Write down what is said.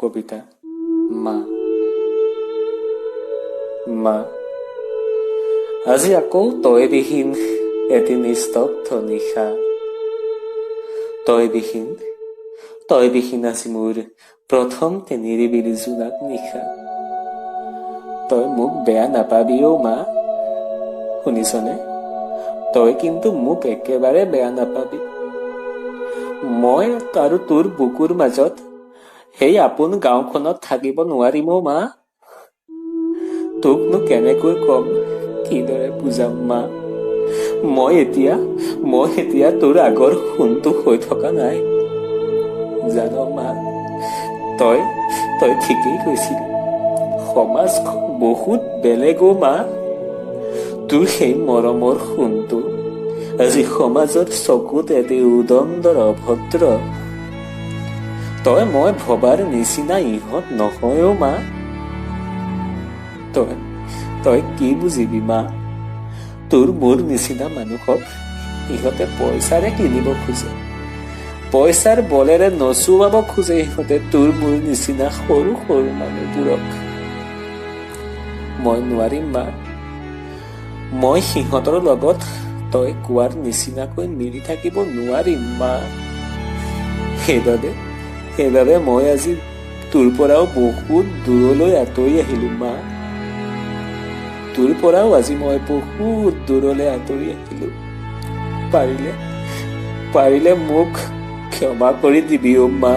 কবিতা মা। মা, আজি আকৌ তইবিহীন এটি নিস্তব্ধ নিশা। তইবিহীন আজি মোৰ প্ৰথম নিৰিবিলি জোনাক নিশা। তই মোক বেয়া নাপাবি অ' মা, শুনিছনে? তই কিন্তু মোক একেবাৰে বেয়া নাপাবি। মই আৰু তোৰ বুকুৰ মাজত সেই আপোন গাঁওখনত থাকিব নোৱাৰিম অ' মা। তোকনো কেনেকৈ কম, কিদৰে বুজাম মা। মই এতিয়া তোৰ আগৰ সোণটো হৈ থকা নাই। জান মা, তই ঠিকেই কৈছিলি, সমাজখন বহুত বেলেগ অ' মা। তোৰ সেই মৰমৰ সোণটো আজি সমাজৰ চকুত এটি উদন্দৰ অভদ্ৰ। তই মই ভবাৰ নিচিনা ইহঁত নহয় অ' মা। তই কি বুজিবি মা? তোৰ মোৰ নিচিনা মানুহক ইহঁতে পইচাৰে কিনিব খোজে, পইচাৰ বলেৰে নচুৱাব খোজে ইহঁতে তোৰ মোৰ নিচিনা সৰু সৰু মানুহবোৰক। মই নোৱাৰিম মা, মই সিহঁতৰ লগত তই কোৱাৰ নিচিনাকৈ মিলি থাকিব নোৱাৰিম মা। সেইবাবে মই আজি তোৰ পৰাও বহুত দূৰলৈ আঁতৰি আহিলো মা। তোৰ পৰাও আজি মই বহুত দূৰলৈ আঁতৰি আহিলো। পাৰিলে মোক ক্ষমা কৰি দিবি অ' মা।